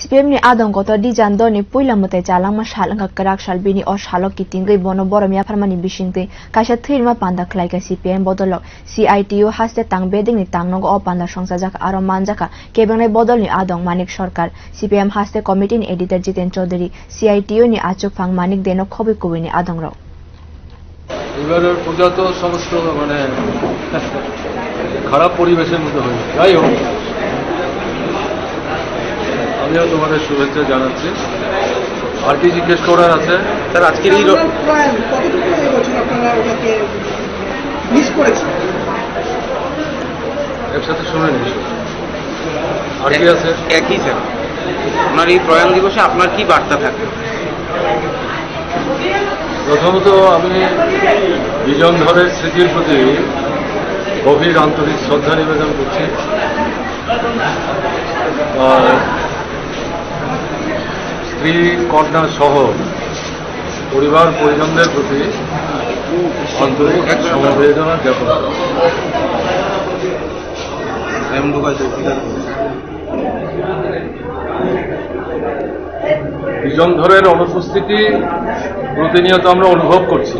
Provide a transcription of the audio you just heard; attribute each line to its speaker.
Speaker 1: CPIM ni adong kotor Dhijan Dhar ni puila mwtai chalangma wngkha kwrak sal bini o salok kitingwi bono borom yapharmani bisingtwi kaisa rima panda khwlai ka CPIM bodolok CITU haste tang bedekni tangnogo o panda songsajakgo aro manjak kebengnai bodolni adong Manik sarkar CPIM haste committee ni editor Dhijan Dhar CITU ni achuk phang Manik deno khobi kubi ni adong rok
Speaker 2: এবারের পূজা তো সমস্ত মানে খারাপ পরিবেশের মধ্যে হয়েছে। যাই হোক, আমিও তোমাদের শুভেচ্ছা জানাচ্ছি। আর কি জিজ্ঞেস করার আছে?
Speaker 3: স্যার, আজকের এই
Speaker 2: একসাথে শুনে নিস। আর কি আছে?
Speaker 3: একই স্যার, আপনার এই প্রয়াণ দিবসে আপনার কি বার্তা থাকে?
Speaker 2: প্রথমত আমি dhijan dhaরের স্মৃতির প্রতি গভীর আন্তরিক শ্রদ্ধা নিবেদন করছি। স্ত্রী কন্যা সহ পরিবার পরিজনদের প্রতি আন্তরিক সমবেদনা জ্ঞাপন dhijan dhaরের অনুপস্থিতি প্রতিনিয়ত আমরা অনুভব করছি।